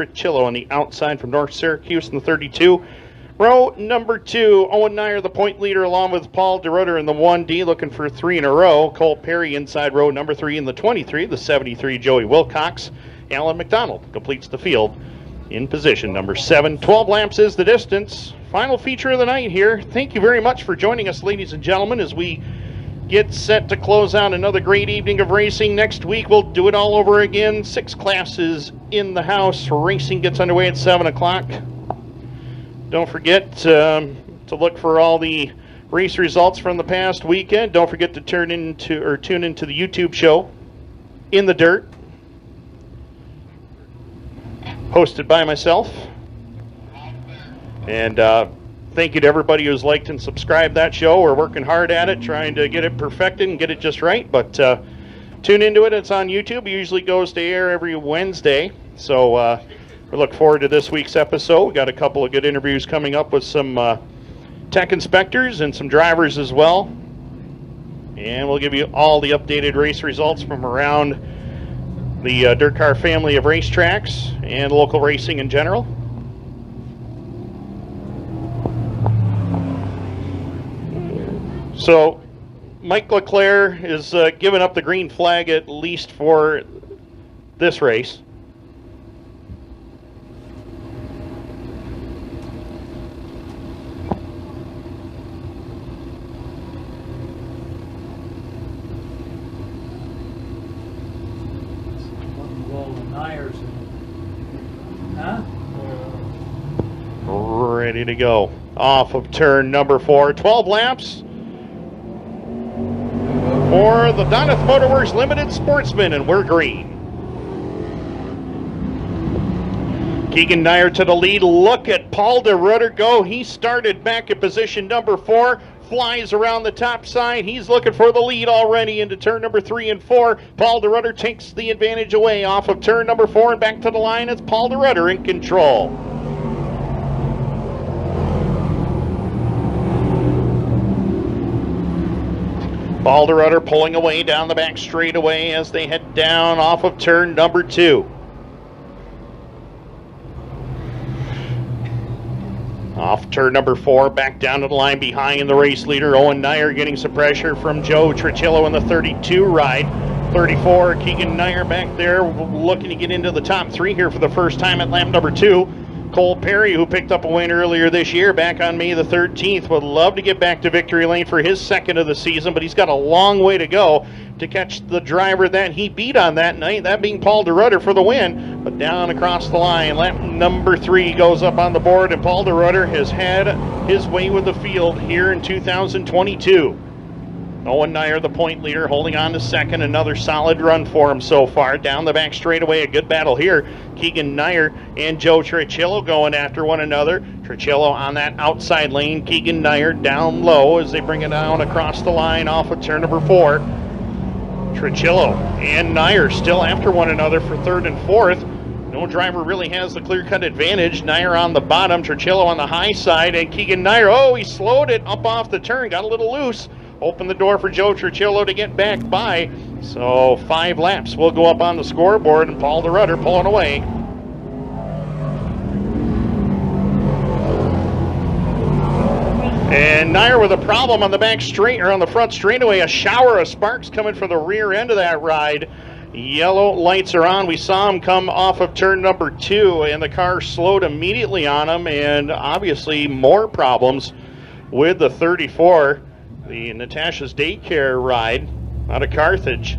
Tricillo on the outside from North Syracuse in the 32. Row number 2, Owen Nyer, the point leader, along with Paul DeRutter in the 1D, looking for 3 in a row. Cole Perry inside row number 3 in the 23, the 73, Joey Wilcox. Alan McDonald completes the field in position number 7. 12 laps is the distance. Final feature of the night here. Thank you very much for joining us, ladies and gentlemen, as we get set to close out another great evening of racing. Next week, we'll do it all over again. 6 classes in the house. Racing gets underway at 7 o'clock. Don't forget to look for all the race results from the past weekend. Don't forget to tune into the YouTube show, In the Dirt, hosted by myself. And thank you to everybody who's liked and subscribed that show. We're working hard at it, trying to get it perfected and get it just right. But tune into it. It's on YouTube. It usually goes to air every Wednesday. So we look forward to this week's episode. We got a couple of good interviews coming up with some tech inspectors and some drivers as well. And we'll give you all the updated race results from around the Dirt Car family of racetracks and local racing in general. So Mike Leclerc is giving up the green flag at least for this race. Ready to go. Off of turn number 4. 12 laps for the Doneth Motorworks Limited Sportsman, and we're green. Keegan Nyer to the lead. Look at Paul DeRutter go. He started back at position number 4. Flies around the top side. He's looking for the lead already into turn number 3 and 4. Paul DeRutter takes the advantage away off of turn number 4 and back to the line. It's Paul DeRutter in control. Paul DeRutter pulling away down the back straightaway as they head down off of turn number 2. Off turn number 4, back down to the line behind the race leader, Owen Nyer, getting some pressure from Joe Tricillo in the 32 ride. 34, Keegan Nyer back there looking to get into the top 3 here for the first time at lap number 2. Cole Perry, who picked up a win earlier this year back on May the 13th, would love to get back to victory lane for his second of the season, but he's got a long way to go to catch the driver that he beat on that night, that being Paul DeRutter for the win. But down across the line, lap number 3 goes up on the board, and Paul DeRutter has had his way with the field here in 2022. Owen Nyer, the point leader, holding on to second. Another solid run for him so far. Down the back straightaway, a good battle here. Keegan Nyer and Joe Tricillo going after one another. Tricillo on that outside lane. Keegan Nyer down low as they bring it down across the line off of turn number 4. Tricillo and Nyer still after one another for 3rd and 4th. No driver really has the clear-cut advantage. Nyer on the bottom, Tricillo on the high side, and Keegan Nyer, oh, he slowed it up off the turn, got a little loose. Opened the door for Joe Tricillo to get back by. So 5 laps will go up on the scoreboard, and Paul DeRutter pulling away. And Nyer with a problem on the back straight, or on the front straightaway. A shower of sparks coming from the rear end of that ride. Yellow lights are on. We saw him come off of turn number 2, and the car slowed immediately on him, and obviously more problems with the 34. The Natasha's Daycare ride out of Carthage.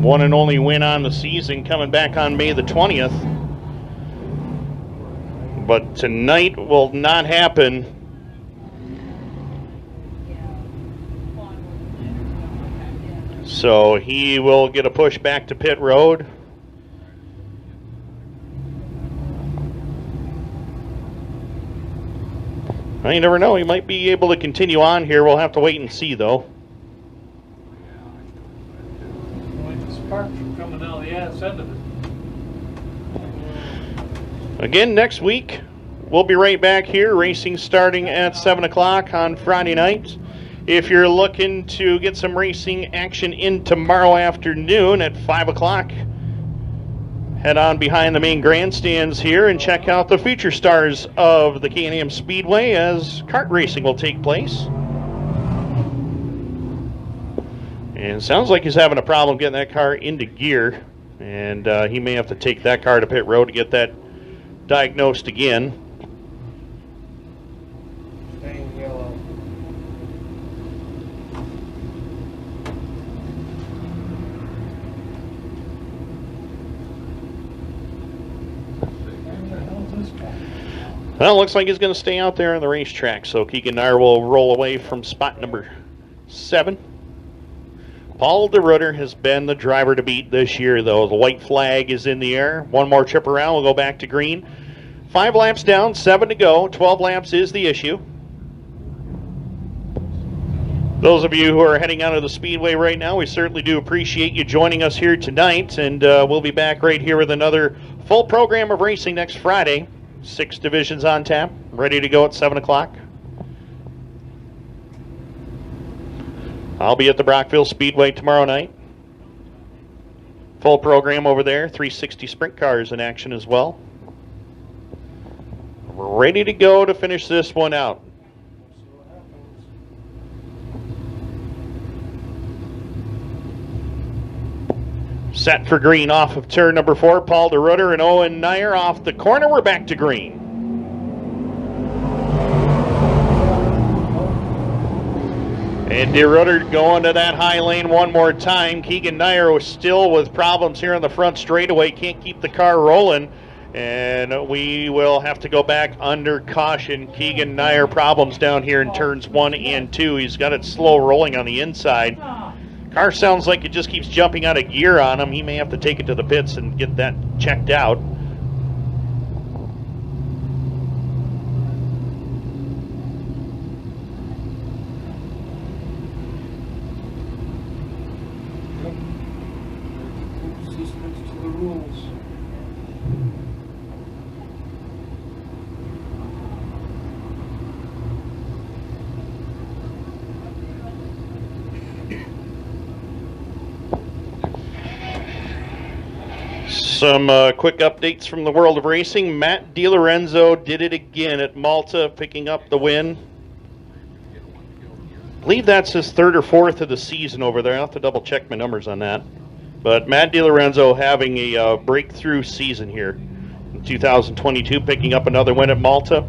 One and only win on the season, coming back on May the 20th. But tonight will not happen. So he will get a push back to pit road. You never know. He might be able to continue on here. We'll have to wait and see, though. Sparks are coming out the ass end of it. Again, next week, we'll be right back here. Racing starting at 7 o'clock on Friday night. If you're looking to get some racing action in tomorrow afternoon at 5 o'clock, head on behind the main grandstands here and check out the feature stars of the Can-Am Speedway as kart racing will take place. And it sounds like he's having a problem getting that car into gear, and he may have to take that car to pit road to get that diagnosed again. Staying yellow. Well, it looks like he's going to stay out there on the racetrack, so Keegan Nair will roll away from spot number 7. Paul DeRutter has been the driver to beat this year, though. The white flag is in the air. One more trip around, we'll go back to green. 5 laps down, 7 to go. 12 laps is the issue. Those of you who are heading out of the Speedway right now, we certainly do appreciate you joining us here tonight, and we'll be back right here with another full program of racing next Friday. 6 divisions on tap, ready to go at 7 o'clock. I'll be at the Brockville Speedway tomorrow night. Full program over there, 360 sprint cars in action as well. We're ready to go to finish this one out. Set for green off of turn number 4. Paul DeRutter and Owen Nair off the corner. We're back to green. And DeRutter going to that high lane one more time. Keegan Nair was still with problems here on the front straightaway. Can't keep the car rolling. And we will have to go back under caution. Keegan Nair problems down here in turns 1 and 2. He's got it slow rolling on the inside. Car sounds like it just keeps jumping out of gear on him. He may have to take it to the pits and get that checked out. He sticks to the rules. Some quick updates from the world of racing. Matt DiLorenzo did it again at Malta, picking up the win. I believe that's his 3rd or 4th of the season over there. I'll have to double check my numbers on that. But Matt DiLorenzo having a breakthrough season here in 2022, picking up another win at Malta.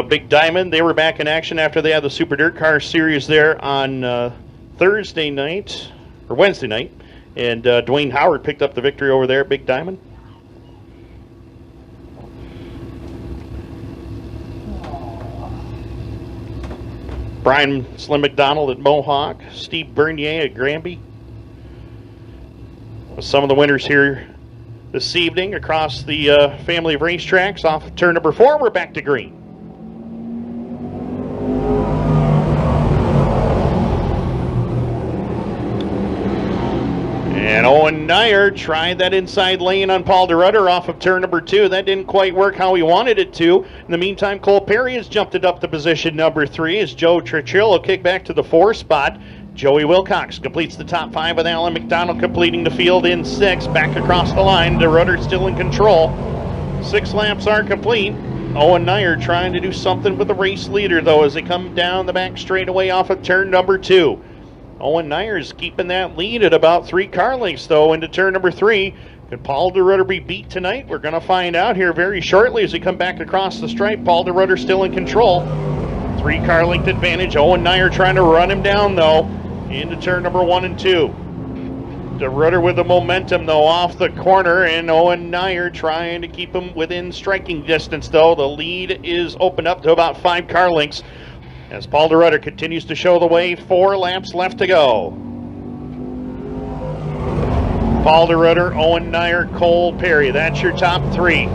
Big Diamond, they were back in action after they had the Super Dirt Car Series there on Thursday night, or Wednesday night, and Dwayne Howard picked up the victory over there at Big Diamond. Brian Slim McDonald at Mohawk, Steve Bernier at Granby. Some of the winners here this evening across the family of racetracks. Off of turn number 4, we're back to green. And Owen Nair tried that inside lane on Paul DeRutter off of turn number 2. That didn't quite work how he wanted it to. In the meantime, Cole Perry has jumped it up to position number 3 as Joe Tricillo kick back to the 4 spot. Joey Wilcox completes the top 5 with Alan McDonald completing the field in 6. Back across the line, DeRutter still in control. 6 laps are complete. Owen Nair trying to do something with the race leader, though, as they come down the back straightaway off of turn number 2. Owen Nair is keeping that lead at about 3 car lengths, though, into turn number 3. Could Paul DeRutter be beat tonight? We're going to find out here very shortly as we come back across the stripe. Paul DeRutter still in control. 3 car length advantage. Owen Nair trying to run him down, though, into turn number 1 and 2. DeRutter with the momentum, though, off the corner, and Owen Nair trying to keep him within striking distance, though. The lead is opened up to about 5 car lengths as Paul DeRutter continues to show the way. 4 laps left to go. Paul DeRutter, Owen Nair, Cole Perry. That's your top 3.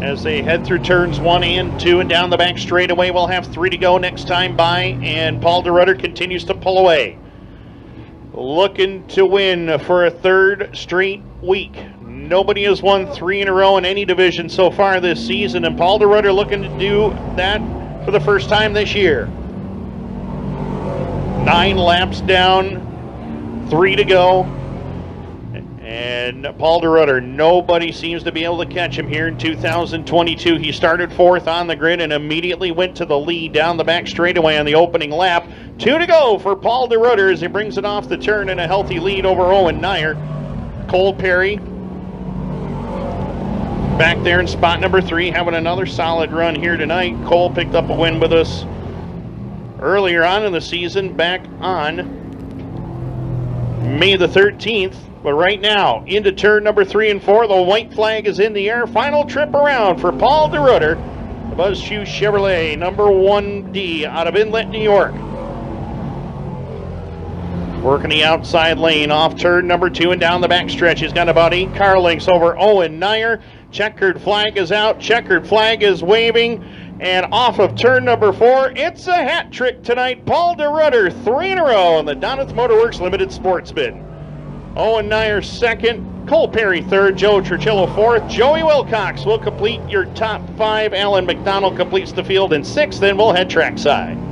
As they head through turns 1 and 2 and down the back straightaway, we'll have 3 to go next time by, and Paul DeRutter continues to pull away. Looking to win for a 3rd straight week. Nobody has won 3 in a row in any division so far this season, and Paul DeRutter looking to do that for the first time this year. 9 laps down 3 to go. And Paul DeRutter, nobody seems to be able to catch him here in 2022. He started 4th on the grid and immediately went to the lead down the back straightaway on the opening lap. 2 to go for Paul DeRutter as he brings it off the turn in a healthy lead over Owen Nyer. Cole Perry back there in spot number 3, having another solid run here tonight. Cole picked up a win with us earlier on in the season, back on May the 13th. But right now, into turn number 3 and 4, the white flag is in the air. Final trip around for Paul DeRutter, the Buzz Shoe Chevrolet number 1D out of Inlet, New York. Working the outside lane off turn number 2 and down the back stretch. He's got about 8 car lengths over Owen Nyer. Checkered flag is out. Checkered flag is waving. And off of turn number 4, it's a hat trick tonight. Paul DeRutter, 3 in a row on the Donnath Motorworks Limited Sportsman. Owen Nyer 2nd, Cole Perry 3rd, Joe Tricillo 4th. Joey Wilcox will complete your top 5. Alan McDonald completes the field in 6th, then we'll head trackside.